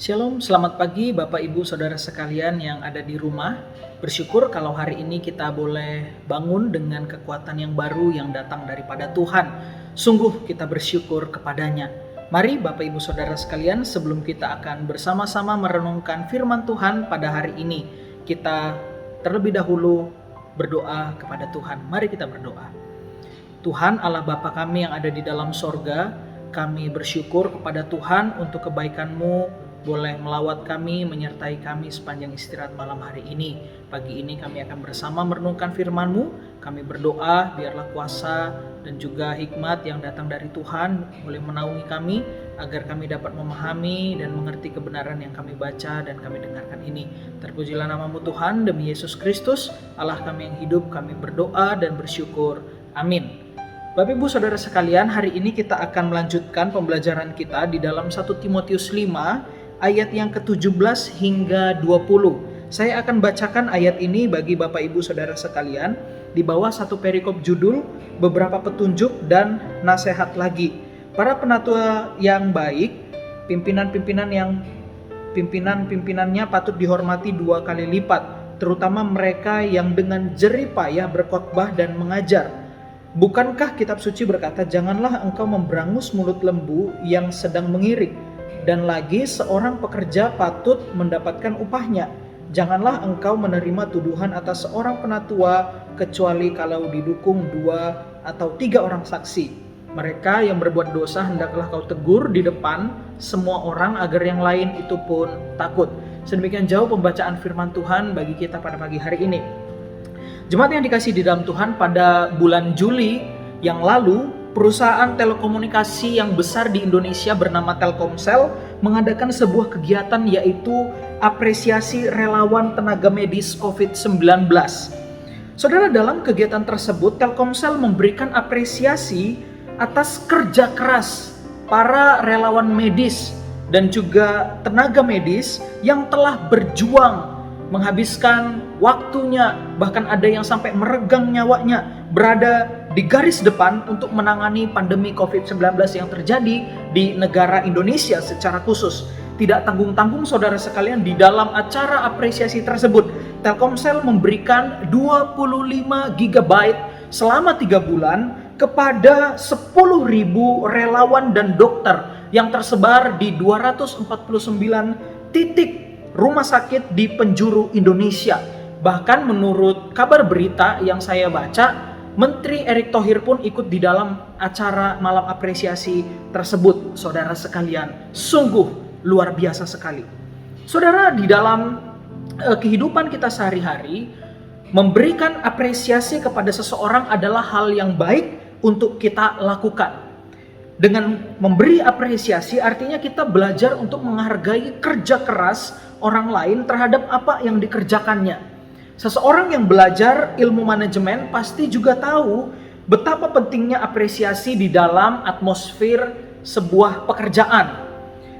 Shalom, selamat pagi Bapak Ibu Saudara sekalian yang ada di rumah. Bersyukur kalau hari ini kita boleh bangun dengan kekuatan yang baru yang datang daripada Tuhan. Sungguh kita bersyukur kepadanya. Mari Bapak Ibu Saudara sekalian, sebelum kita akan bersama-sama merenungkan firman Tuhan pada hari ini, kita terlebih dahulu berdoa kepada Tuhan. Mari kita berdoa. Tuhan Allah Bapa kami yang ada di dalam sorga, kami bersyukur kepada Tuhan untuk kebaikan-Mu boleh melawat kami, menyertai kami sepanjang istirahat malam hari ini. Pagi ini kami akan bersama merenungkan firman-Mu. Kami berdoa biarlah kuasa dan juga hikmat yang datang dari Tuhan boleh menaungi kami, agar kami dapat memahami dan mengerti kebenaran yang kami baca dan kami dengarkan ini. Terpujilah nama-Mu Tuhan, demi Yesus Kristus, Allah kami yang hidup, kami berdoa dan bersyukur. Amin. Bapak Ibu Saudara sekalian, hari ini kita akan melanjutkan pembelajaran kita di dalam 1 Timotius 5 ayat yang ke-17 hingga 20. Saya akan bacakan ayat ini bagi Bapak Ibu Saudara sekalian di bawah satu perikop judul beberapa petunjuk dan nasihat lagi. Para penatua yang baik, pimpinan-pimpinannya patut dihormati 2 kali lipat, terutama mereka yang dengan jerih payah berkhotbah dan mengajar. Bukankah kitab suci berkata, janganlah engkau memberangus mulut lembu yang sedang mengirik, dan lagi seorang pekerja patut mendapatkan upahnya. Janganlah engkau menerima tuduhan atas seorang penatua kecuali kalau didukung 2 atau 3 orang saksi. Mereka yang berbuat dosa hendaklah kau tegur di depan semua orang agar yang lain itu pun takut. Sedemikian jauh pembacaan firman Tuhan bagi kita pada pagi hari ini. Jemaat yang dikasihi di dalam Tuhan, pada bulan Juli yang lalu, perusahaan telekomunikasi yang besar di Indonesia bernama Telkomsel mengadakan sebuah kegiatan, yaitu apresiasi relawan tenaga medis COVID-19. Saudara, dalam kegiatan tersebut Telkomsel memberikan apresiasi atas kerja keras para relawan medis dan juga tenaga medis yang telah berjuang menghabiskan waktunya, bahkan ada yang sampai meregang nyawanya, berada di garis depan untuk menangani pandemi COVID-19 yang terjadi di negara Indonesia secara khusus. Tidak tanggung-tanggung saudara sekalian, di dalam acara apresiasi tersebut Telkomsel memberikan 25 GB selama 3 bulan kepada 10.000 relawan dan dokter yang tersebar di 249 titik rumah sakit di penjuru Indonesia. Bahkan menurut kabar berita yang saya baca, Menteri Erick Thohir pun ikut di dalam acara malam apresiasi tersebut. Saudara sekalian, sungguh luar biasa sekali. Saudara, di dalam kehidupan kita sehari-hari, memberikan apresiasi kepada seseorang adalah hal yang baik untuk kita lakukan. Dengan memberi apresiasi artinya kita belajar untuk menghargai kerja keras orang lain terhadap apa yang dikerjakannya. Seseorang yang belajar ilmu manajemen pasti juga tahu betapa pentingnya apresiasi di dalam atmosfer sebuah pekerjaan.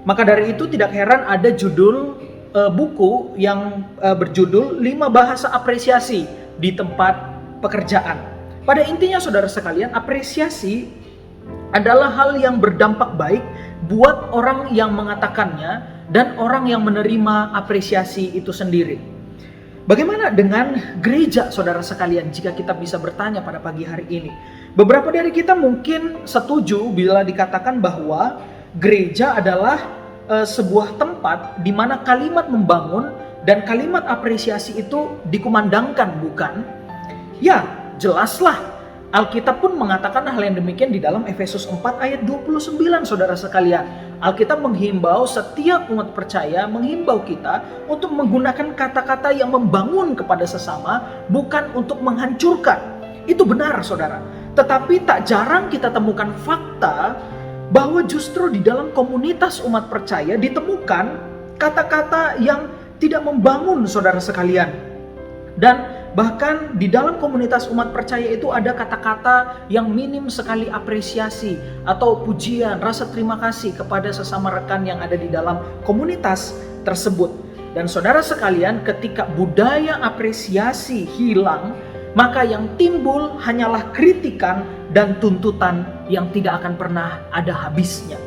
Maka dari itu tidak heran ada judul buku yang berjudul 5 bahasa apresiasi di tempat pekerjaan. Pada intinya saudara sekalian, apresiasi adalah hal yang berdampak baik buat orang yang mengatakannya dan orang yang menerima apresiasi itu sendiri. Bagaimana dengan gereja saudara sekalian, jika kita bisa bertanya pada pagi hari ini? Beberapa dari kita mungkin setuju bila dikatakan bahwa gereja adalah sebuah tempat di mana kalimat membangun dan kalimat apresiasi itu dikumandangkan, bukan? Ya, jelaslah. Alkitab pun mengatakan hal yang demikian di dalam Efesus 4 ayat 29 saudara sekalian. Alkitab menghimbau setiap umat percaya, menghimbau kita untuk menggunakan kata-kata yang membangun kepada sesama, bukan untuk menghancurkan. Itu benar saudara. Tetapi tak jarang kita temukan fakta bahwa justru di dalam komunitas umat percaya ditemukan kata-kata yang tidak membangun saudara sekalian. Dan bahkan di dalam komunitas umat percaya itu ada kata-kata yang minim sekali apresiasi atau pujian, rasa terima kasih kepada sesama rekan yang ada di dalam komunitas tersebut. Dan saudara sekalian, ketika budaya apresiasi hilang, maka yang timbul hanyalah kritikan dan tuntutan yang tidak akan pernah ada habisnya.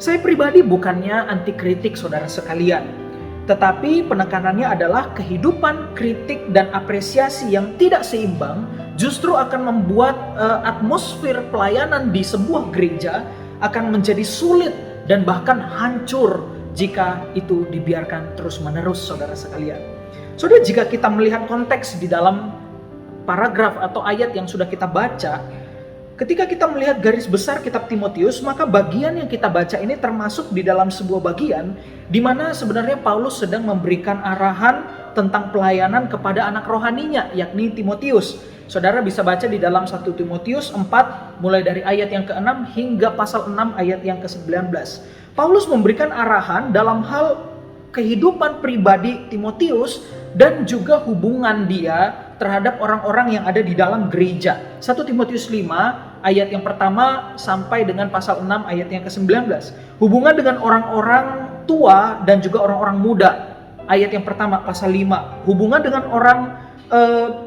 Saya pribadi bukannya anti kritik saudara sekalian, tetapi penekanannya adalah kehidupan kritik dan apresiasi yang tidak seimbang justru akan membuat atmosfer pelayanan di sebuah gereja akan menjadi sulit dan bahkan hancur jika itu dibiarkan terus-menerus saudara sekalian. Saudara, jika kita melihat konteks di dalam paragraf atau ayat yang sudah kita baca, ketika kita melihat garis besar kitab Timotius, maka bagian yang kita baca ini termasuk di dalam sebuah bagian di mana sebenarnya Paulus sedang memberikan arahan tentang pelayanan kepada anak rohaninya, yakni Timotius. Saudara bisa baca di dalam 1 Timotius 4 mulai dari ayat yang ke-6 hingga pasal 6 ayat yang ke-19. Paulus memberikan arahan dalam hal kehidupan pribadi Timotius dan juga hubungan dia terhadap orang-orang yang ada di dalam gereja. 1 Timotius 5 ayat yang pertama sampai dengan pasal 6 ayat yang ke-19. Hubungan dengan orang-orang tua dan juga orang-orang muda. Ayat yang pertama pasal 5. Hubungan dengan orang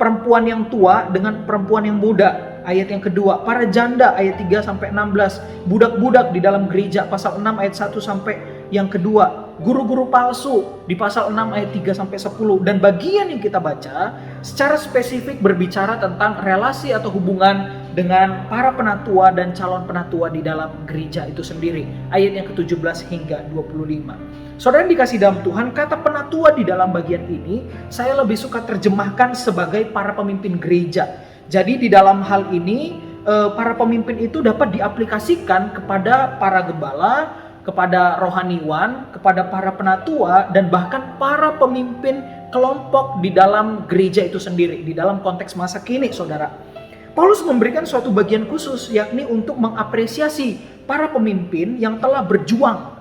perempuan yang tua dengan perempuan yang muda. Ayat yang kedua, para janda ayat 3 sampai 16. Budak-budak di dalam gereja pasal 6 ayat 1 sampai yang kedua. Guru-guru palsu di pasal 6 ayat 3 sampai 10. Dan bagian yang kita baca secara spesifik berbicara tentang relasi atau hubungan dengan para penatua dan calon penatua di dalam gereja itu sendiri. Ayat yang ke-17 hingga 25. Saudara yang dikasih dalam Tuhan, kata penatua di dalam bagian ini saya lebih suka terjemahkan sebagai para pemimpin gereja. Jadi di dalam hal ini para pemimpin itu dapat diaplikasikan kepada para gembala, kepada rohaniwan, kepada para penatua, dan bahkan para pemimpin kelompok di dalam gereja itu sendiri, di dalam konteks masa kini, saudara. Paulus memberikan suatu bagian khusus, yakni untuk mengapresiasi para pemimpin yang telah berjuang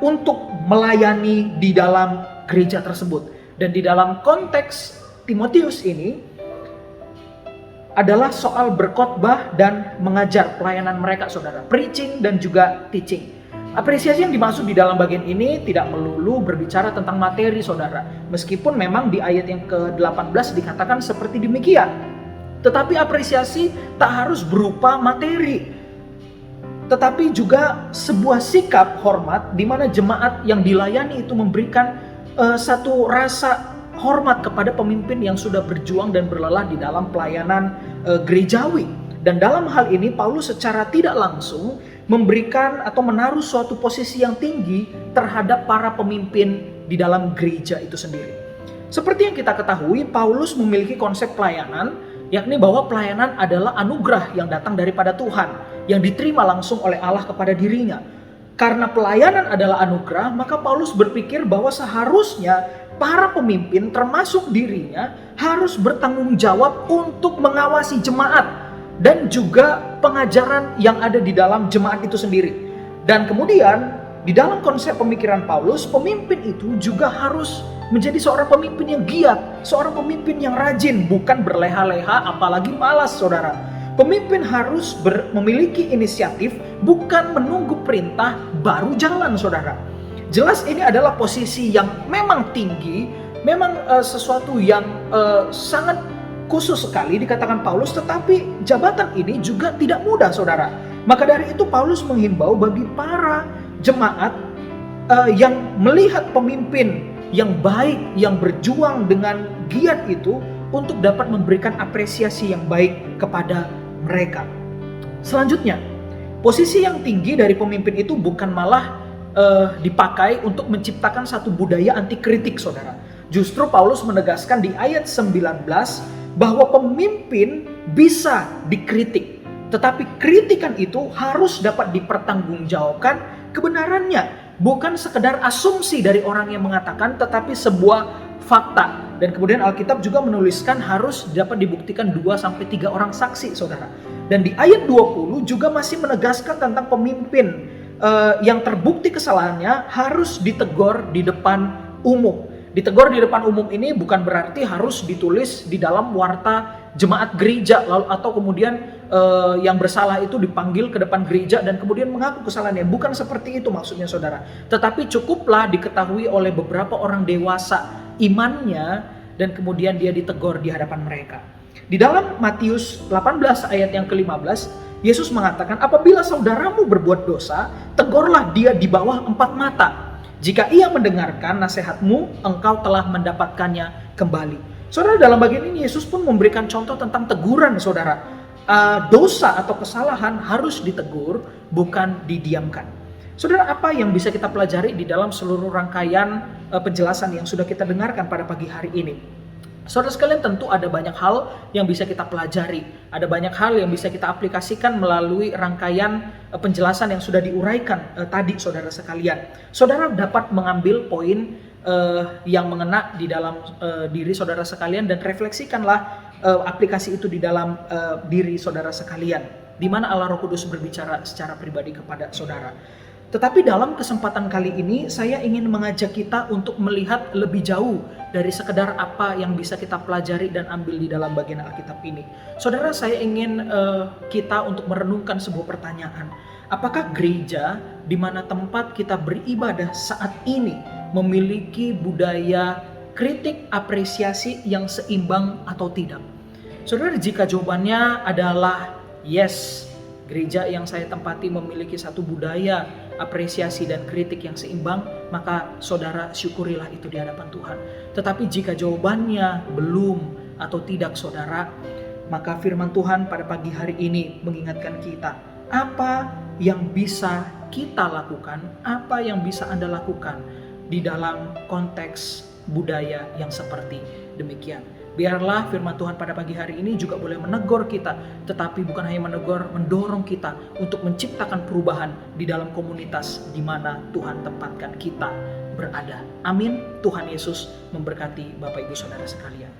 untuk melayani di dalam gereja tersebut. Dan di dalam konteks Timotius ini adalah soal berkhotbah dan mengajar pelayanan mereka, saudara. Preaching dan juga teaching. Apresiasi yang dimaksud di dalam bagian ini tidak melulu berbicara tentang materi, saudara. Meskipun memang di ayat yang ke-18 dikatakan seperti demikian. Tetapi apresiasi tak harus berupa materi, tetapi juga sebuah sikap hormat di mana jemaat yang dilayani itu memberikan satu rasa hormat kepada pemimpin yang sudah berjuang dan berlelah di dalam pelayanan gerejawi. Dan dalam hal ini Paulus secara tidak langsung memberikan atau menaruh suatu posisi yang tinggi terhadap para pemimpin di dalam gereja itu sendiri. Seperti yang kita ketahui, Paulus memiliki konsep pelayanan, yakni bahwa pelayanan adalah anugerah yang datang daripada Tuhan, yang diterima langsung oleh Allah kepada dirinya. Karena pelayanan adalah anugerah, maka Paulus berpikir bahwa seharusnya para pemimpin termasuk dirinya harus bertanggung jawab untuk mengawasi jemaat dan juga pengajaran yang ada di dalam jemaat itu sendiri. Dan kemudian di dalam konsep pemikiran Paulus, pemimpin itu juga harus menjadi seorang pemimpin yang giat, seorang pemimpin yang rajin, bukan berleha-leha apalagi malas, saudara. Pemimpin harus memiliki inisiatif, bukan menunggu perintah baru jalan, saudara. Jelas ini adalah posisi yang memang tinggi, memang sesuatu yang sangat khusus sekali dikatakan Paulus, tetapi jabatan ini juga tidak mudah, saudara. Maka dari itu Paulus menghimbau bagi para jemaat yang melihat pemimpin yang baik, yang berjuang dengan giat itu untuk dapat memberikan apresiasi yang baik kepada mereka. Selanjutnya, posisi yang tinggi dari pemimpin itu bukan malah dipakai untuk menciptakan satu budaya anti kritik, saudara. Justru Paulus menegaskan di ayat 19 bahwa pemimpin bisa dikritik, tetapi kritikan itu harus dapat dipertanggungjawabkan kebenarannya, bukan sekedar asumsi dari orang yang mengatakan, tetapi sebuah fakta. Dan kemudian Alkitab juga menuliskan harus dapat dibuktikan 2-3 orang saksi, saudara. Dan di ayat 20 juga masih menegaskan tentang pemimpin yang terbukti kesalahannya harus ditegur di depan umum. Ditegur di depan umum ini bukan berarti harus ditulis di dalam warta jemaat gereja, lalu atau kemudian yang bersalah itu dipanggil ke depan gereja dan kemudian mengaku kesalahannya. Bukan seperti itu maksudnya, saudara. Tetapi cukuplah diketahui oleh beberapa orang dewasa imannya dan kemudian dia ditegur di hadapan mereka. Di dalam Matius 18 ayat yang ke-15, Yesus mengatakan, apabila saudaramu berbuat dosa, tegurlah dia di bawah 4 mata. Jika ia mendengarkan nasihatmu, engkau telah mendapatkannya kembali. Saudara, dalam bagian ini Yesus pun memberikan contoh tentang teguran, saudara. Dosa atau kesalahan harus ditegur, bukan didiamkan. Saudara, apa yang bisa kita pelajari di dalam seluruh rangkaian penjelasan yang sudah kita dengarkan pada pagi hari ini? Saudara sekalian, tentu ada banyak hal yang bisa kita pelajari. Ada banyak hal yang bisa kita aplikasikan melalui rangkaian penjelasan yang sudah diuraikan tadi, saudara sekalian. Saudara dapat mengambil poin yang mengena di dalam diri saudara sekalian dan refleksikanlah aplikasi itu di dalam diri saudara sekalian, di mana Allah Roh Kudus berbicara secara pribadi kepada saudara. Tetapi dalam kesempatan kali ini saya ingin mengajak kita untuk melihat lebih jauh dari sekedar apa yang bisa kita pelajari dan ambil di dalam bagian Alkitab ini. Saudara, saya ingin kita untuk merenungkan sebuah pertanyaan. Apakah gereja di mana tempat kita beribadah saat ini memiliki budaya kritik apresiasi yang seimbang atau tidak? Saudara, jika jawabannya adalah yes, gereja yang saya tempati memiliki satu budaya apresiasi dan kritik yang seimbang, maka saudara syukurilah itu di hadapan Tuhan. Tetapi jika jawabannya belum atau tidak, saudara, maka firman Tuhan pada pagi hari ini mengingatkan kita, apa yang bisa kita lakukan, apa yang bisa Anda lakukan di dalam konteks budaya yang seperti demikian. Biarlah firman Tuhan pada pagi hari ini juga boleh menegur kita, tetapi bukan hanya menegur, mendorong kita untuk menciptakan perubahan di dalam komunitas di mana Tuhan tempatkan kita berada. Amin. Tuhan Yesus memberkati Bapak Ibu Saudara sekalian.